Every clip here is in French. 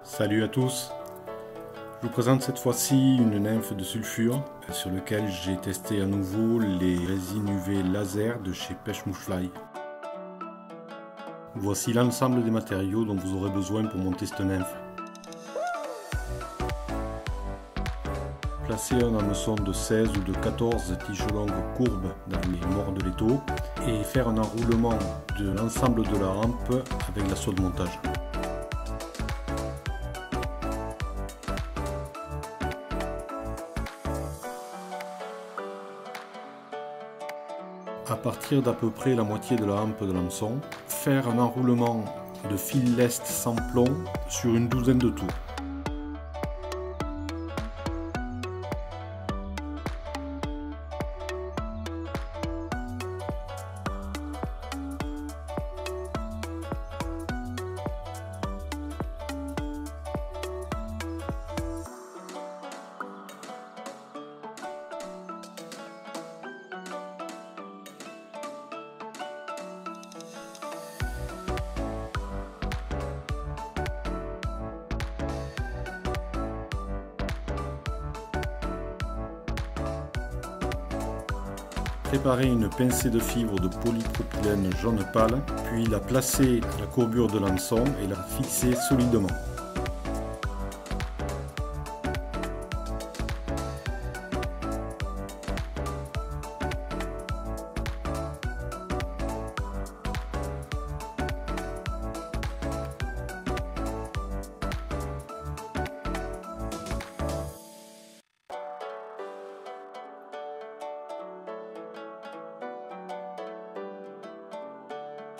Salut à tous, je vous présente cette fois-ci une nymphe de sulfure sur laquelle j'ai testé à nouveau les résines UV laser de chez Pêche-Mouche Fly. Voici l'ensemble des matériaux dont vous aurez besoin pour monter cette nymphe. Placez un hameçon de 16 ou de 14 tiges longues courbes dans les morts de l'étau et faire un enroulement de l'ensemble de la rampe avec la soie de montage. À partir d'à peu près la moitié de la hampe de l'hameçon, faire un enroulement de fil lest sans plomb sur une douzaine de tours. Préparez une pincée de fibre de polypropylène jaune pâle, puis la placez à la courbure de l'hameçon et la fixez solidement.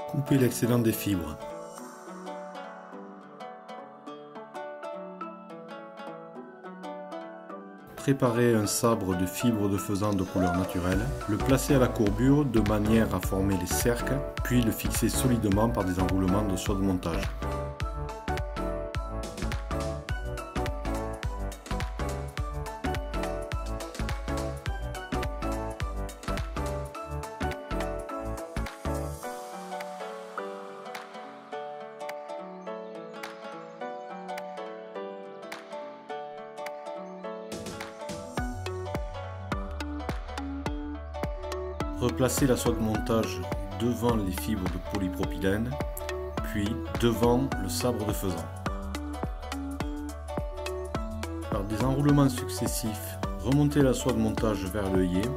Coupez l'excédent des fibres. Préparez un sabre de fibre de faisan de couleur naturelle, le placez à la courbure de manière à former les cercles, puis le fixer solidement par des enroulements de soie de montage. Replacez la soie de montage devant les fibres de polypropylène, puis devant le sabre de faisan. Par des enroulements successifs, remontez la soie de montage vers l'œillet.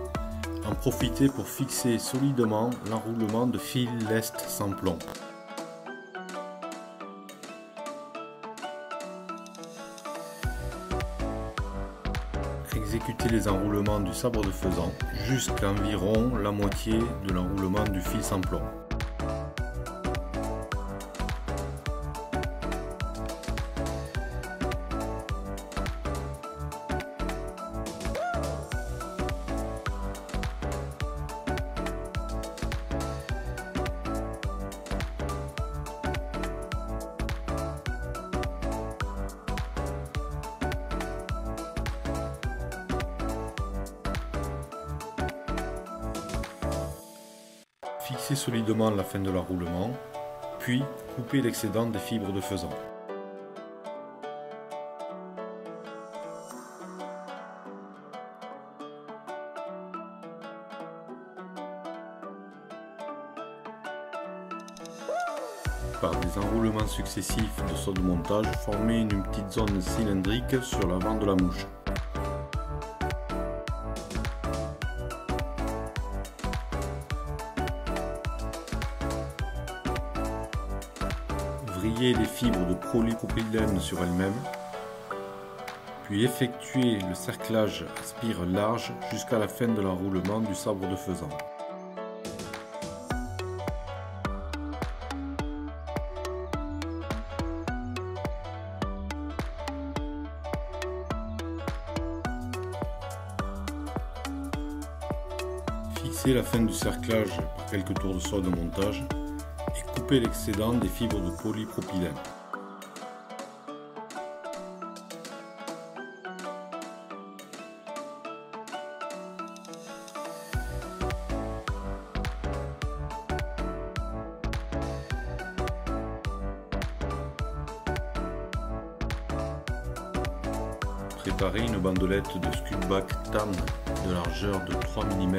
En profitez pour fixer solidement l'enroulement de fil lest sans plomb. Exécutez les enroulements du sabre de faisan jusqu'à environ la moitié de l'enroulement du fil sans plomb. Fixez solidement la fin de l'enroulement, puis coupez l'excédent des fibres de faisan. Par des enroulements successifs de soie de montage, formez une petite zone cylindrique sur l'avant de la mouche. Vrillez les fibres de polypropylène sur elles-mêmes, puis effectuez le cerclage à spire large jusqu'à la fin de l'enroulement du sabre de faisan. Fixez la fin du cerclage par quelques tours de soie de montage et coupez l'excédent des fibres de polypropylène. Préparez une bandelette de Sculpback TAN de largeur de 3 mm,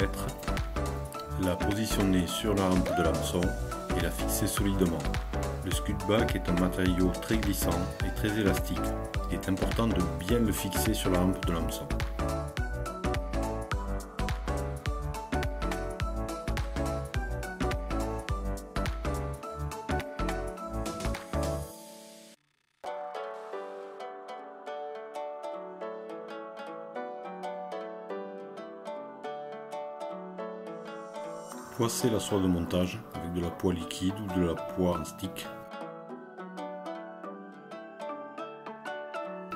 la positionner sur la rampe de l'hameçon et la fixer solidement. Le Sculpback est un matériau très glissant et très élastique. Il est important de bien le fixer sur la rampe de l'hameçon. Poissez la soie de montage avec de la poix liquide ou de la poix en stick.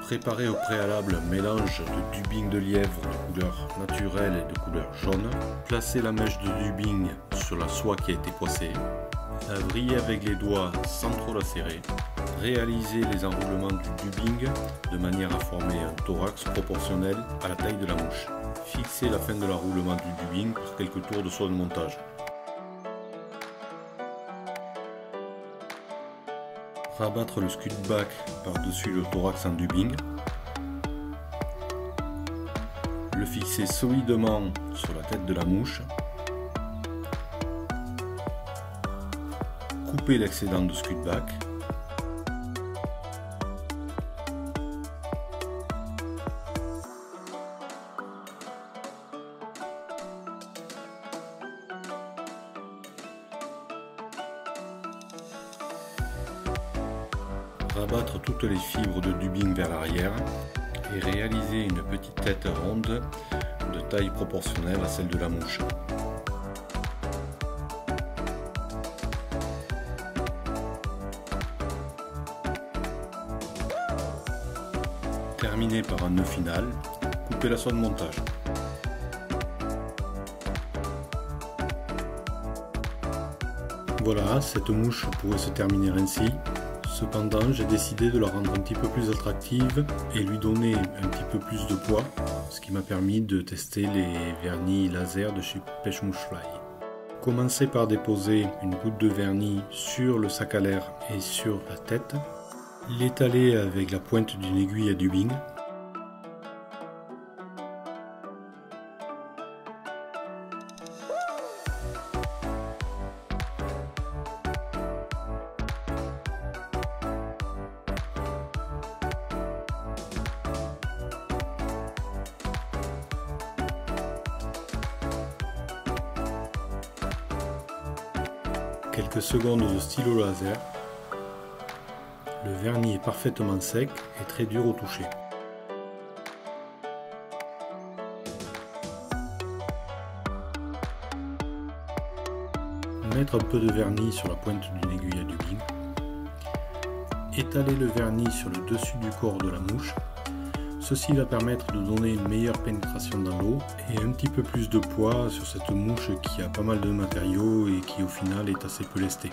Préparez au préalable un mélange de dubbing de lièvre de couleur naturelle et de couleur jaune. Placez la mèche de dubbing sur la soie qui a été poissée. La vrillez avec les doigts sans trop la serrer. Réalisez les enroulements du dubbing de manière à former un thorax proportionnel à la taille de la mouche. Fixez la fin de l'enroulement du dubbing par quelques tours de soie de montage. Rabattre le Sculpback par-dessus le thorax en dubbing. Le fixer solidement sur la tête de la mouche. Couper l'excédent de Sculpback. Rabattre toutes les fibres de dubbing vers l'arrière et réaliser une petite tête ronde de taille proportionnelle à celle de la mouche. Terminez par un nœud final, coupez la soie de montage. Voilà, cette mouche pourrait se terminer ainsi. Cependant, j'ai décidé de la rendre un petit peu plus attractive et lui donner un petit peu plus de poids, ce qui m'a permis de tester les vernis laser de chez Pêche-Mouche Fly. Commencez par déposer une goutte de vernis sur le sac à l'air et sur la tête. L'étaler avec la pointe d'une aiguille à dubbing. Quelques secondes de stylo laser. Le vernis est parfaitement sec et très dur au toucher. Mettre un peu de vernis sur la pointe d'une aiguille à dubbing. Étaler le vernis sur le dessus du corps de la mouche. Ceci va permettre de donner une meilleure pénétration dans l'eau et un petit peu plus de poids sur cette mouche qui a pas mal de matériaux et qui au final est assez peu lestée.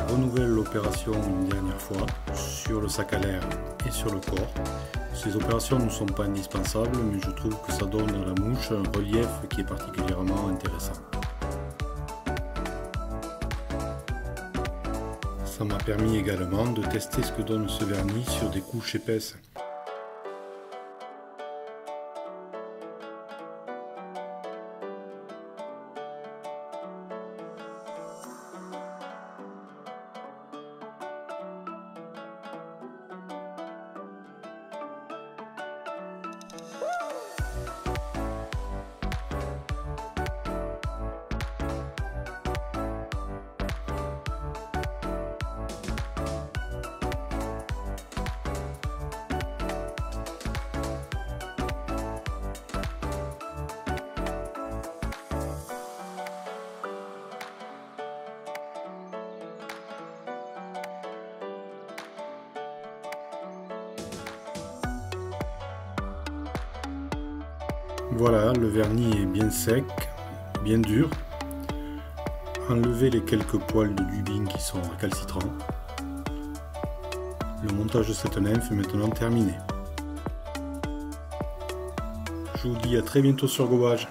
Je renouvelle l'opération une dernière fois sur le sac à l'air et sur le corps. Ces opérations ne sont pas indispensables, mais je trouve que ça donne à la mouche un relief qui est particulièrement intéressant. Ça m'a permis également de tester ce que donne ce vernis sur des couches épaisses. Voilà, le vernis est bien sec, bien dur. Enlevez les quelques poils de dubbing qui sont récalcitrants. Le montage de cette nymphe est maintenant terminé. Je vous dis à très bientôt sur GoBage.